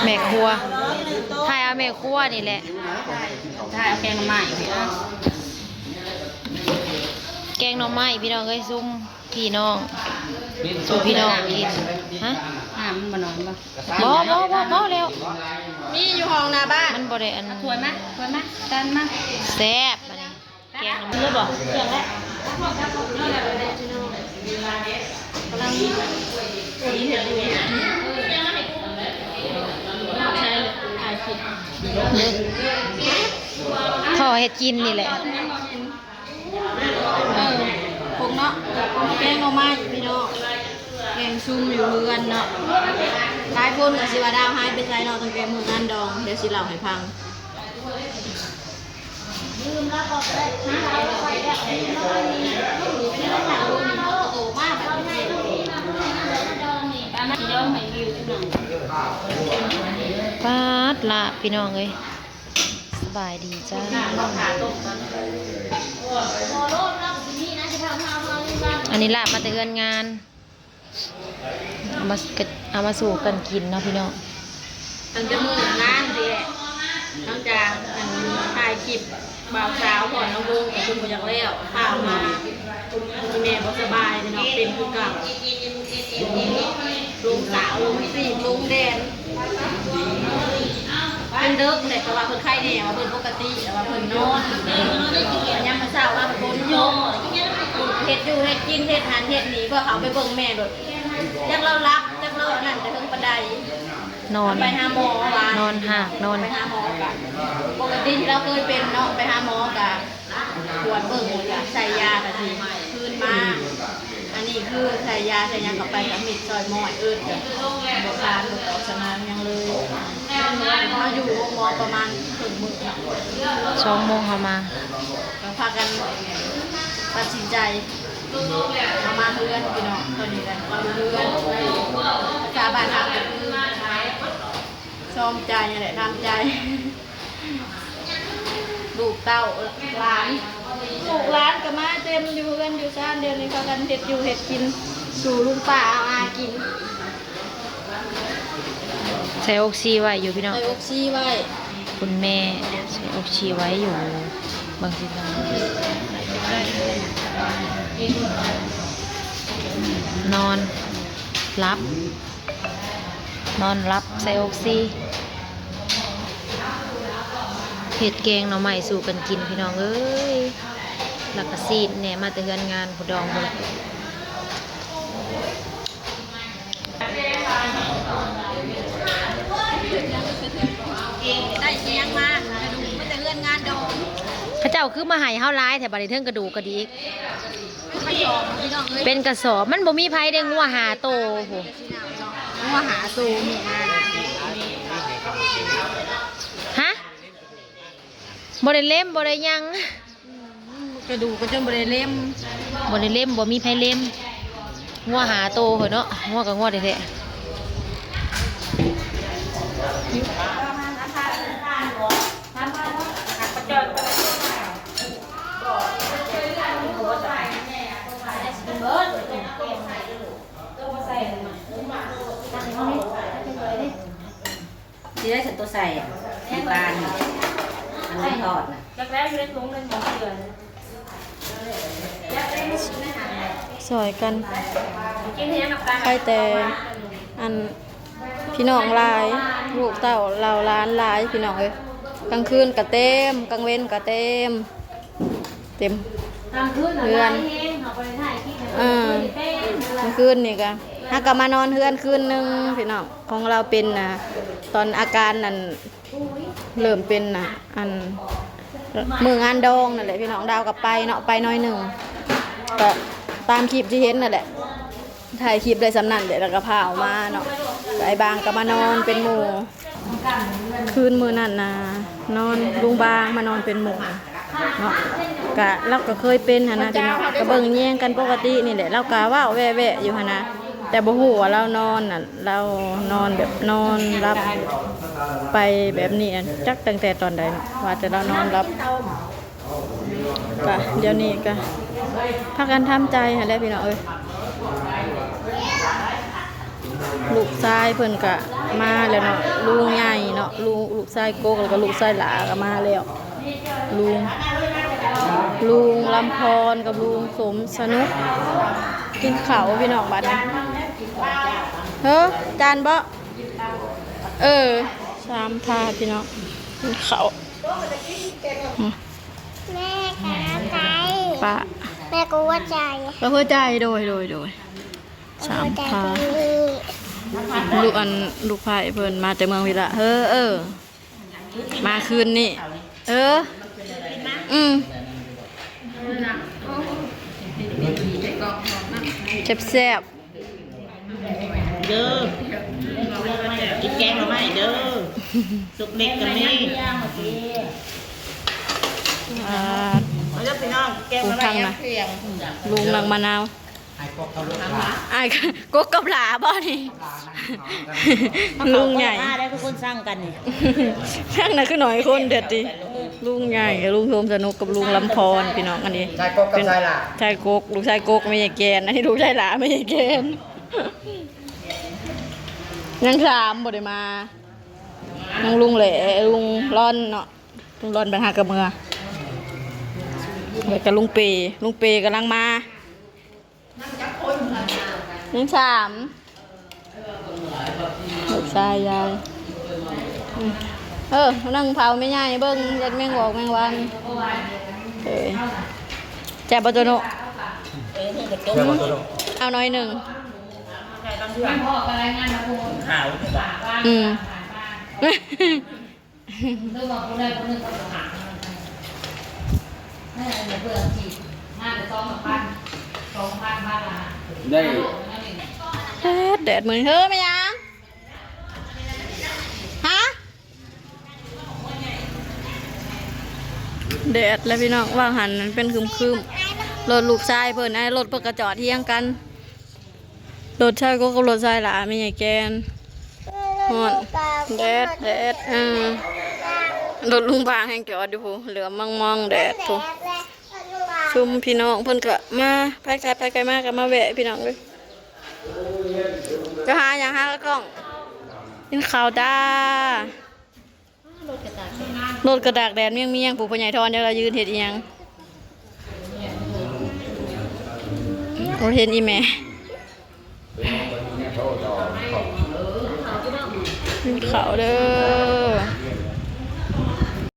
แม่ครัวถ่ายเอาแม่ครัวนี่แหละถ่ายเอาแกงใหม่แกงหน่อไม้พี่น้องเอ้ยซุ่มพี่น้องซุ่มพี่น้องกินฮะมันบ่นอนบ่บ่แล้วมีอยู่ห้องหน้าบ้านมันบ่ได้อันถ้วยมั้ยจานมั้ยแซ่บอันนี้แกงหน่อไม้เลยบ่เครื่องแล้วกำลังสีเห็ดอยู่ใช่ถ่ายผิดขอเฮ็ดกินนี่แหละพวกเนาะแกงหน่อไม้พี่น้องแกงซุ่มอยู่เรือนเนาะหลายคนก็สิว่าดาวหายไปไสเนาะตั้งแต่มื้องานดองเดี๋ยวสิเล่าให้ฟังลืมแล้วก็ได้หาอะไรไปแล้วนี่เนาะนี่แล้วหนังดูนี่เนาะโตมากแบบนี้ดองนี่ตามมาดองให้วิวพี่น้องปาดละพี่น้องเอ้ยสบายดีจ้าอันนี้ลาบมาแต่เฮือนงานเอามาสู่กันกินเนาะพี่น้องตั้งแต่มื้องานสิตั้งจากถ่ายคลิปบ่าวสาวก่อนน้องวงกับคุณบ่อยากแล้วข้าวมาแม่บ่สบายเนาะเป็นคือเก่าลุงสาวลุงสี่ลุงแดนเป็นเด็กแต่ว่าเพิ่นไข้แน่ว่าเพิ่นปกติแต่ว่าเพิ่นนอนยังมาเช้าว่าเพิ่นโยมเฮ็ดอยู่เฮ็ดกินเฮ็ดหันเฮ็ดนี่ก็เขาไปเบิ่งแม่โดดจักเรารับจักเรานั่นจะถึงปานใดนอนไปหาหมอว่านอนหากนอนไปหาหมอกันปกติที่เราเคยเป็นเนาะไปหาหมอกันปวดเบิ่งกันใส่ยากันทีคืนมาอันนี้คือใส่ยาใส่ยาเข้าไปกับมิดซอยมอยกันบ่คานบ่ตอบสนองยังเลยมาอยู่โรงหมอประมาณครึ่งมื้อ2 โมงเข้ามาก็พากันตัดสินใจมาเพื่อนพี่น้องตอนนี้กันมาเพื่อนภาษาบ้านเราก็คือซ้อมใจนี่แหละทำใจลูกเต้าหลานลูกหลานก็มาเต็มอยู่กันอยู่ซ่านเดือนนี้เขากันเห็ดอยู่เห็ดกินสู่ลุงป้าเอาอากินใส่อกซีไว้อยู่พี่น้องใส่อกซีไว้คุณแม่ใส่อกซีไว้อยู่บางทีนอนรับใส่อกซีเห็ดแกงหน่อไม้สู่กันกินพี่น้องเอ้ยหลักกระซีดเนี่ยมาแต่เฮือนงานผู้ดองพุ่นแหละได้เสียงมากมาดูมาแต่เฮือนงานดองข้าเจ้าคือมาให้เฮาร้ายแถวบริเทิงกระดูกกระดิกเป็นกระสอบมันบ่มีไผได้งัวหาโตโหงัวหาตูมีฮะบ่ได้เล่มบ่ได้ยังกระดูกก็จนบ่ได้เล่มบ่มีไผเล่มงัวหาโตเหรอเนาะงัวกับงัวแท้ที่ได้ฉันตัวใส่ที่บ้านอันนี้ทอดนะจากแล้วอยู่ในถุงเลยหมดเดือนซอยกันใครแต่อันพี่น้องหลายลูกเต้าเราล้านหลายพี่น้องเอ้ยกลางคืนก็เต็มกลางเว้นก็เต็มเฮือนกลางคืนนี่ก็ถ้าก็มานอนเฮือนคืนนึงพี่น้องของเราเป็นนะตอนอาการนั่นเริ่มเป็นนะอันมืองานดองนั่นแหละพี่น้องดาวกับไปเนาะไปน้อยหนึ่งก็ตามคลิปที่เห็นนั่นแหละถ่ายคลิปได้สำนันเดี๋ยวก็พาออกมาเนาะไอ้บางก็มานอนเป็นหมู่คืนมือนั่นนะนอนลุงบางมานอนเป็นหมู่เนาะกะเราก็เคยเป็นฮะนะพี่น้องก็เบิ่งแย่งกันปกตินี่แหละเรากะว่าแว่ๆอยู่ฮะนะแต่บ่ฮู้ว่าเรานอนน่ะเรานอนแบบนอนรับไปแบบนี้จักตั้งแต่ตอนใดว่าจะเรานอนรับก็เดี๋ยวนี้ก็พากันทำใจฮะแล้วพี่น้องเอ้ยลูกชายเพิ่นก็มาแล้วเนาะล ลุงใหญ่เนาะลูกชายโกกแล้วก็ลูกชายหลาก็มาแล้วลุงลำพรกับลุงสมสนุกกินข้าวพี่น้องบัดนี้เฮ้อจานบ่สามทาพี่น้องกินข้าว แม่กะใจ ป้า แม่ก็ว่าใจ ป้าหัวใจโดยสาม ใจ พา ตรงนี้ ลูกพายเพิ่นมาแต่เมืองวิละมาคืนนี่แซ่บ เด้อกินแกงหน่อไม้เด้อสุกเล็กกับนี่เอาเด้อพี่น้องแกงหน่อไม้เพียง ลุงนางมะนาวไอ้กกกับหลาบ่นี่ลุงใหญ่ ได้ทุกคนสร้างกันนี่ ช่างน่ะคือหน่อยคนเด็ดดิลุงใหญ่ลุงโทมสนุกกับลุงลำพรพี่น้องอันนี้ ชายกกกับชายหล่า ชายกกลูกชายกกไม่ใช่แกนอันนี้ลูกชายหลาไม่ใช่แกนยังสามบ่ได้มายังลุงแหล่ลุงร่อนเนาะลุงร่อนไปหากระเมือแล้วก็ลุงเปกำลังมายังสามลูกชายยายนั่งเผาไม่ง่ายเบิ้งยัดแมงวอกแมงวันแจ่บปะตัวโนเอาน้อยหนึ่ง ขาว ได้ แดดเหมือนไหมยังฮะแดดแล้วพี่น้องว่างหันมันเป็นคืมรถลูกชายเพิ่นไอ้รถเพิ่นกระจอดเที่ยงกันรถชายก็กับรถชายหลาไม่ใหญ่แกนฮอนแดดรถลุงบางแห่งจอดอยู่เหลือมองแดดผู้ชุมพี่น้องเพิ่นก็มาไปไกลมากก็มาแวะพี่น้องเลยก็หาอย่างหากล้องกินข้าวจ้ารถกระดากแดดเมี่ยงปู่พ่อใหญ่ทอนเดี๋ยวเรายืนเห็ดอีหยังโอเห็นอีแม่กินข้าวเด้อ